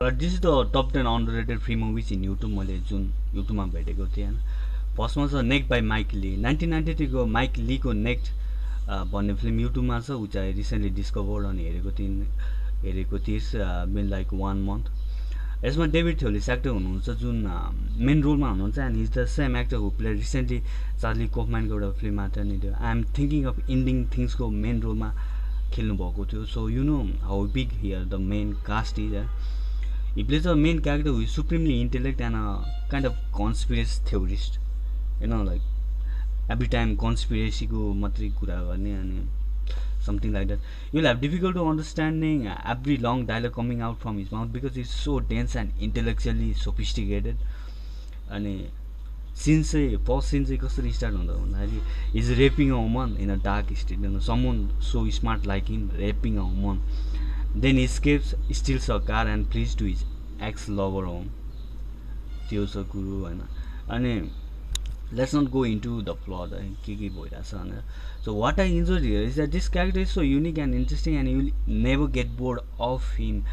This is the top 10 underrated free movies in YouTube मैले जुन युट्युबमा भेटेको थिएँ होइन। फर्स्टमा छ नेक्ट बाई माइक ली 1993 को माइक लीको नेक्ट भन्ने फिल्म युट्युबमा छ। ऊ चाहिँ रिसेन्टली डिस्कभर्ड अनि हेरेको थिएँ बिन लाइक 1 मन्थ। यसमा डेभिड थ्योलिस एक्टर हुनुहुन्छ जुन मेन रोलमा हुनुहुन्छ and his the same actor who play recently Charlie कोफम्यानको एउटा फिल्ममा थियो नि त्यो I am thinking of ending थिङ्सको मेन रोलमा खेल्नु भएको थियो। So you know how big here the main cast is he plays a main character who is supremely intellect and a kind of conspiracy theorist, you know, like every time conspiracy ko matri kura garne and something like that. You'll have difficult to understanding every long dialogue coming out from his mouth because it's so dense and intellectually sophisticated. अनि scene चाहिँ first scene चाहिँ कसरी start हुँदा भन्दाखेरि is raping a woman in a dark state, someone so smart like him raping a woman, then he escapes, steals a car and flees to his ex-lover home. त्यो छ कुरो होइन। अनि let's not go into the plot के भइरहेछ भनेर। So what I enjoyed here is that this character is so unique and interesting and you will never get bored of him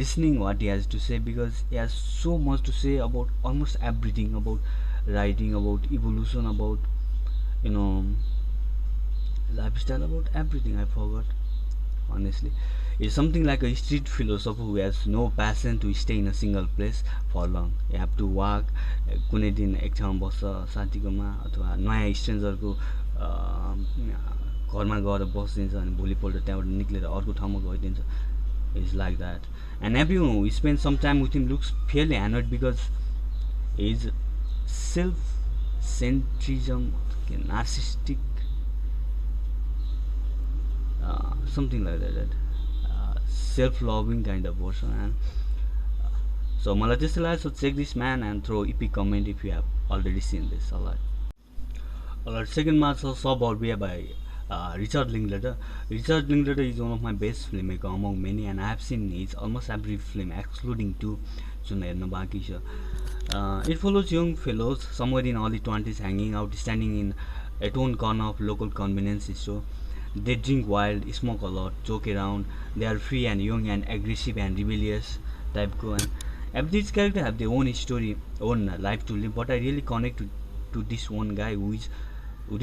listening what he has to say because he has so much to say about almost everything, about writing, about evolution, about you know lifestyle, about everything. I forgot honestly. It's something like a street philosopher who has no passion to stay in a single place for long. You have to walk, कुनै दिन एक ठाउँमा बस्छ साथीकोमा अथवा नयाँ स्ट्रेन्जरको घरमा गएर बसिदिन्छ अनि भोलिपल्ट त्यहाँबाट निक्लेर अर्को ठाउँमा गइदिन्छ। It's like that and everyone who spend some time with him looks fairly annoyed because his self centrism narcissistic something like that, self-loving kind of person. And so मलाई त्यस्तो लाग्यो। So check this man and throw epic comment if you have already seen this. Alright, second मा छ Suburbia by Richard Linklater. Richard Linklater is one of my best filmmaker among many and I have seen his almost every film excluding 2 जुन हेर्न बाँकी छ। It follows young fellows somewhere in early 20s hanging out, standing in at one corner of local convenience store. They drink wild, smoke a lot, joke around. They are free and young and aggressive and rebellious type go. And every character have their own story, own life to live. But I really connect to this one guy who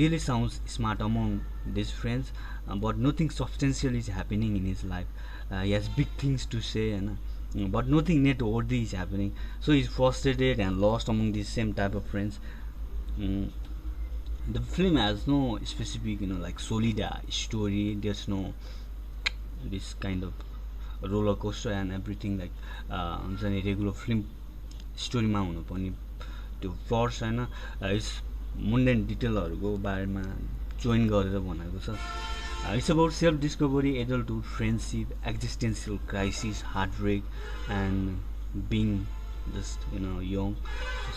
really sounds smart among these friends, but nothing substantial is happening in his life. He has big things to say, but nothing noteworthy is happening. So he's frustrated and lost among these same type of friends. The film has no specific like solid story. There's no this kind of roller coaster and everything like हुन्छ नि regular film स्टोरीमा हुनुपर्ने त्यो प्लट्स होइन। यस मुन्डेन डिटेलहरूको बारेमा join गरेर बनाएको छ। It's about self discovery, adulthood, friendship, existential crisis, heartbreak and being just young.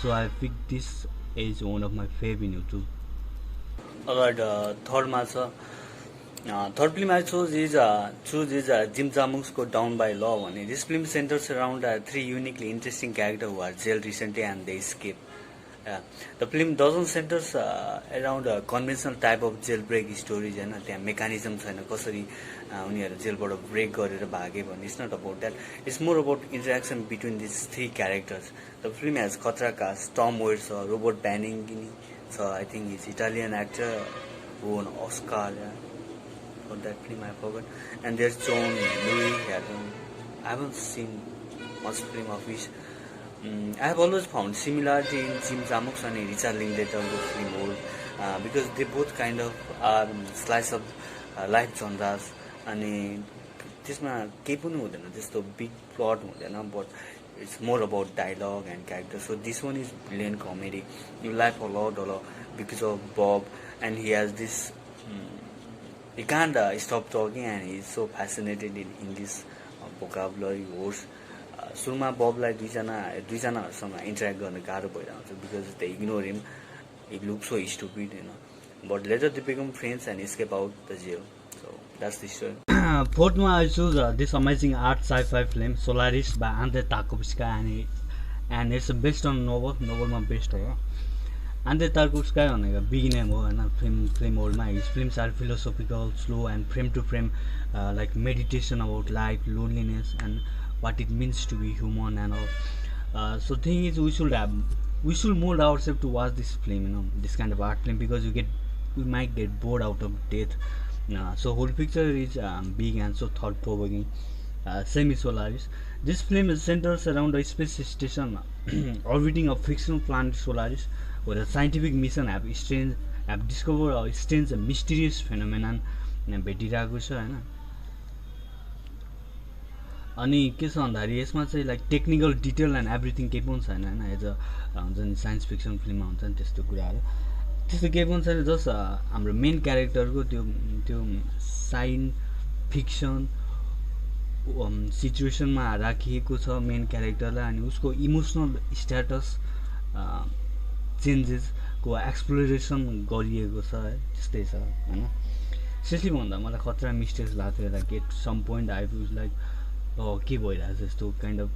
So I pick this as one of my fave in YouTube. Alright, third मा छ third film I chose is Jim Jarmusch's Down by Law भन्ने। This film centers around 3 uniquely interesting characters who are jailed recently and they escape. The film doesn't centers around a conventional type of jailbreak stories हैन, त्यहाँ mechanism छैन कसरी उनीहरु जेलबाट brake गरेर भागे भन्ने। It's not about that. It's more about interaction between these 3 characters. The film has खतरा cast, Tom Waits, Robert Benigni. So I think he's Italian actor who won Oscar for that film, I forgot. And there's John Louis. I haven't seen much film of his. I have always found similarity in Jim Jarmusch and Richard Linklater's film world because they both kind of are slice of life genres. अनि त्यसमा केही पनि हुँदैन त्यस्तो big plot हुँदैन, but it's more about dialogue and character. So this one is brilliant comedy. You laugh a lot because of Bob, and he has this. He can't stop talking, and he's so fascinated in English vocabulary words. सुरुमा बबलाई दुईजनाहरूसँग interact गर्न गाह्रो भइरहेको छ because they ignore him. He looks so stupid, But later they become friends and escape out the jail. So that's the story. Fourth one I choose this amazing art sci-fi film Solaris by Andrei Tarkovsky and it's based on novelमा based हो। Andrei Tarkovsky भनेको big name हो हैन film वर्ल्डमा। His films are philosophical, slow and frame to frame like meditation about life, loneliness and what it means to be human and all. So thing is, we should mold ourselves to watch this film, this kind of art film, because we might get bored out of death. So whole picture is big and so thought provoking. Semi Solaris. This film centers around a space station orbiting a fictional planet Solaris, where a scientific mission have discovered a strange mysterious phenomenon भेटिरहेको छ होइन. अनि के छ भन्दाखेरि यसमा चाहिँ like technical detail and everything केही पनि छैन होइन. एज अ हुन्छ नि साइन्स फिक्सन फिल्ममा हुन्छ नि त्यस्तो कुराहरू, त्यस्तो केही पनि छैन. जस्ट हाम्रो मेन क्यारेक्टरको त्यो त्यो साइन्स फिक्सन सिचुएसनमा राखिएको छ मेन क्यारेक्टरलाई, अनि उसको इमोसनल स्ट्याटस चेन्जेसको एक्सप्लोरेसन गरिएको छ है, त्यस्तै छ होइन. सिरियसली भन्दा मलाई खतरा मिस्टेक्स लाग्थ्यो like at some point I was like के भइरहेको छ यस्तो काइन्ड अफ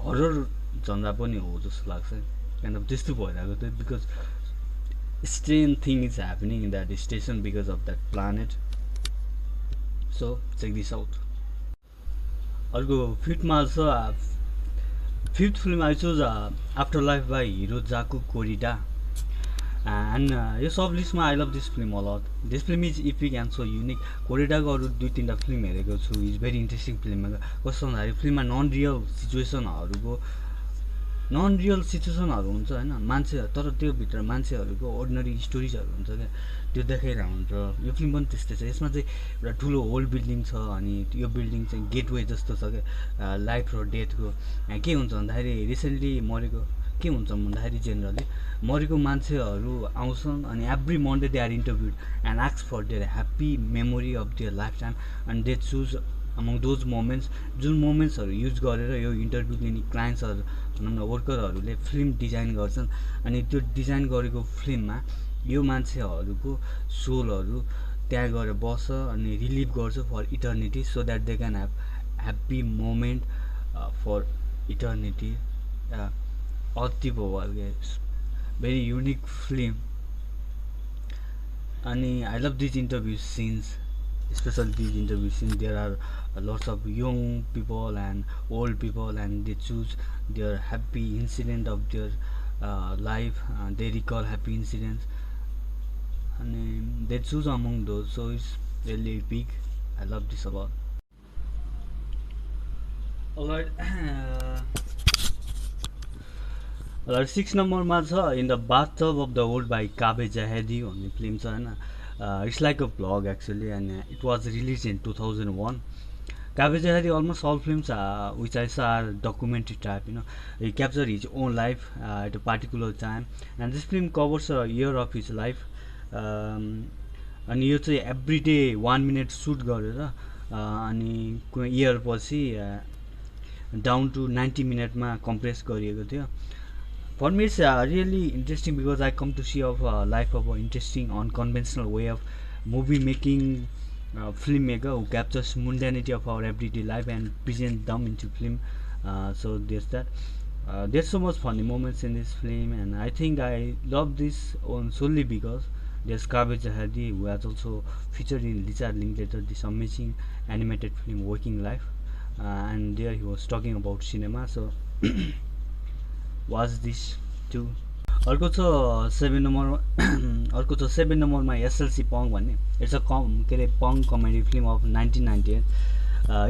हरर झन्डा पनि हो जस्तो लाग्छ काइन्ड अफ त्यस्तो भइरहेको थियो. Because strange thing is happening in that station because of that planet. So check this out. अर्को फिफ्थमा छ, fifth film I choose After Life by हिरो जाकु कोरिडा. एन्ड यो सब लिस्टमा I love this film a lot. This film is epic and so unique. कोरिडाको अरू 2-3टा फिल्म हेरेको छु. Is very interesting film. कस्तो भन्दाखेरि फिल्ममा नन रियल सिचुएसनहरू हुन्छ होइन, मान्छे तर त्यो भित्र मान्छेहरूको अर्डिनरी स्टोरिजहरू हुन्छ क्या, त्यो देखाइरहेको हुन्छ. यो फिल्म पनि त्यस्तै छ. यसमा चाहिँ एउटा ठुलो होल बिल्डिङ छ, अनि यो बिल्डिङ चाहिँ गेटवे जस्तो छ क्या लाइफ र डेथको. के हुन्छ भन्दाखेरि रिसेन्टली मरेको के हुन्छ भन्दाखेरि जेनरली मरेको मान्छेहरू आउँछन् अनि every Monday they are interviewed and ask for their happy memory of their life time and they choose among those moments. जुन मोमेन्ट्सहरू युज गरेर यो इन्टरभ्यू लिने क्लाइन्ट्सहरू भनौँ न वर्करहरूले फिल्म डिजाइन गर्छन्, अनि त्यो डिजाइन गरेको फिल्ममा यो मान्छेहरूको सोलहरू त्यहाँ गएर बस्छ अनि रिलिभ गर्छ for eternity, so that they can have happy moment for eternity. अति भोवल भेरी युनिक फिल्म. अनि I love this interview scenes, especially these interview scenes. There are lots of young people and old people, and they choose their happy incident of their life. They recall happy incidents and they choose among those, so it's really big. I love this a lot. Alright, 6 नम्बरमा छ in the bathtub of the world by काबे जहेदी भन्ने film छ होइन. It's like a vlog actually, and it was released in 2001. Kabe Jahedi, almost all films which I saw are documentary type. He captured his own life at a particular time, and this film covers a year of his life. And you say every day 1 minute shoot गरेर अनि year पछि down to 90 मिनटमा compress गरिएको थियो. For me, it's really interesting because I come to see of life of an interesting, unconventional way of movie making filmmaker who captures mundanity of our everyday life and presents them into film. So there's that. There's so much funny moments in this film, and I think I love this one solely because there's Kabe Jahedi, who has also featured in Richard Linklater, this amazing animated film Working Life, and there he was talking about cinema. So watch this too. अर्को छ 7 नम्बरमा SLC Pong भन्ने. It's a के अरे Pong comedy film of 1998.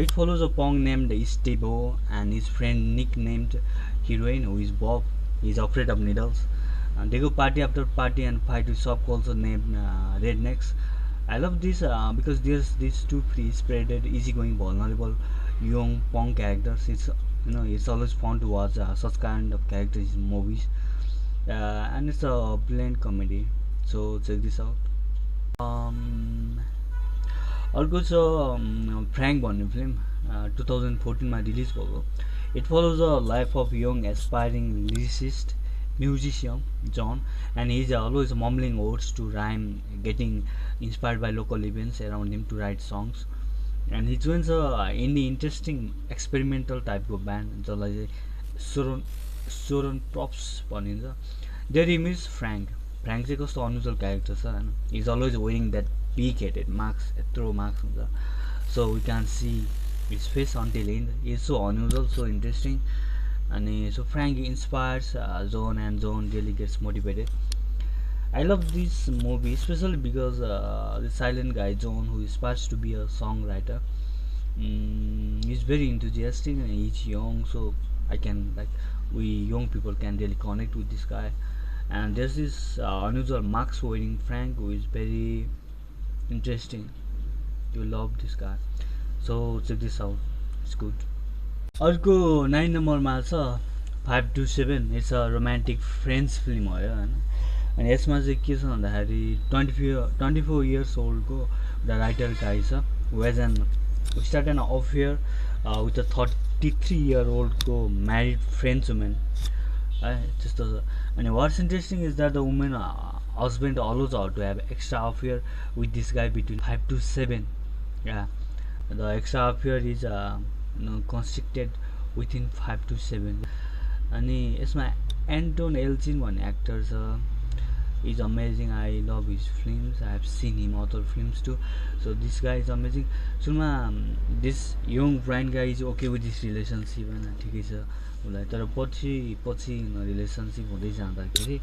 It follows a Pong named Steve-O and his friend Nick named Heroine, who is Bob. He is afraid of needles. They go party after party and fight with subculture named Rednecks. I love this because there's these two free-spirited, easygoing, vulnerable young Pong characters. It's always fun to watch such kind of characters in movies, and it's a brilliant comedy. So check this out. अर्को छ Frank भन्ने film 2014 मा release भएको. It follows the life of young aspiring lyricist musician John, and he is always mumbling words to rhyme, getting inspired by local events around him to write songs. And he joins a interesting experimental type of band जसलाई Soren Props भनिन्छ. There he meets Frank. Frank चाहिँ कस्तो unusual character छ हैन. He is always wearing that big headed mask, यत्रो mask हुन्छ. So we can see his face until end is so unusual, so interesting. And so Frank inspires Zone, and Zone really gets motivated. I love this movie especially because the silent guy John, who aspires to be a songwriter, he's very enthusiastic and he's young. So I can like we young people can really connect with this guy. And there's this unusual Max wearing Frank, who is very interesting. You love this guy. So check this out. It's good. अर्को 9 नम्बरमा छ 527. It's a romantic friends film हो होइन. अनि यसमा चाहिँ के छ भन्दाखेरि 24 इयर्स ओल्डको एउटा राइटर गाई छ who has an start an affair with a 33 year ओल्डको म्यारिड फ्रेन्च वुमेन है त्यस्तो छ. अनि what's interesting is that the women husband allows her to have extra affair with this guy between 5 to 7. या the extra affair is constricted within 5 to 7. अनि यसमा Anton एल्चिन भन्ने actor छ. Is amazing. I love his films. I have seen him other films too. So this guy is amazing. सुरुमा this young blind guy is okay with this relationship होइन, ठिकै छ उसलाई. तर पछि रिलेसनसिप हुँदै जाँदाखेरि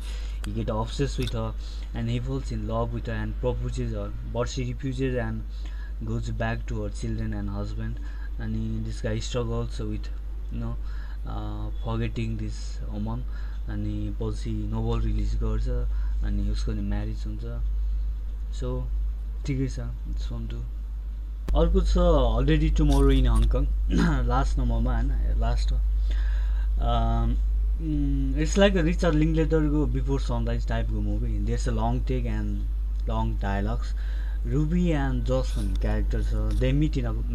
he get obsess with her and he falls in love with her and proposes her, but she refuses and goes back to her children and husband. अनि this गाई struggles with forgetting this woman. अनि पछि novel release गर्छ अनि उसको marriage हुन्छ. So ठिकै छ, इट्स फन टु. अर्को छ already tomorrow in Hong Kong, last नम्बरमा होइन, लास्ट हो. इट्स लाइक अ रिचर्ड लिङ्कलेटरको बिफोर सनराइज टाइपको movie. There's a long take and long dialogues. Ruby and Josh भन्ने क्यारेक्टर छ. They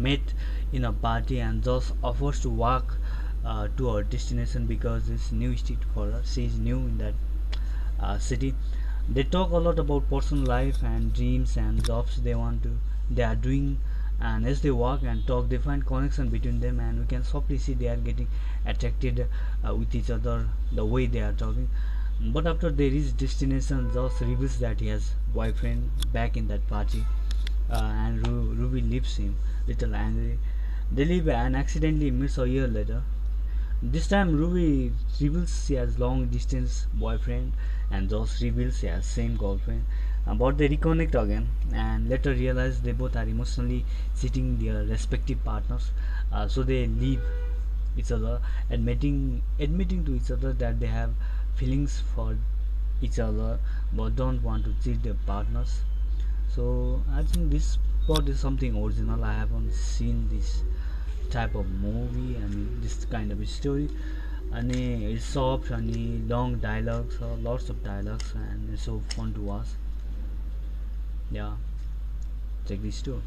met in a party and Josh offers to walk to her destination because it's new city for her. She is new in that city. They talk a lot about personal life and dreams and jobs they are doing, and as they walk and talk they find connection between them, and we can softly see they are getting attracted with each other the way they are talking. But after they reach destination, Josh reveals that he has boyfriend back in that party, and Ruby leaves him little angry. They leave and accidentally meets a year later. This time Ruby reveals she has long distance boyfriend and Josh reveals she has same girlfriend. But they reconnect again and later realize they both are emotionally cheating their respective partners. So they leave each other, admitting to each other that they have feelings for each other but don't want to cheat their partners. So I think this part is something original. I haven't seen this type of movie and this kind of story. And it's soft and long dialogues, lots of dialogues, and it's so fun to watch. Yeah, check this too.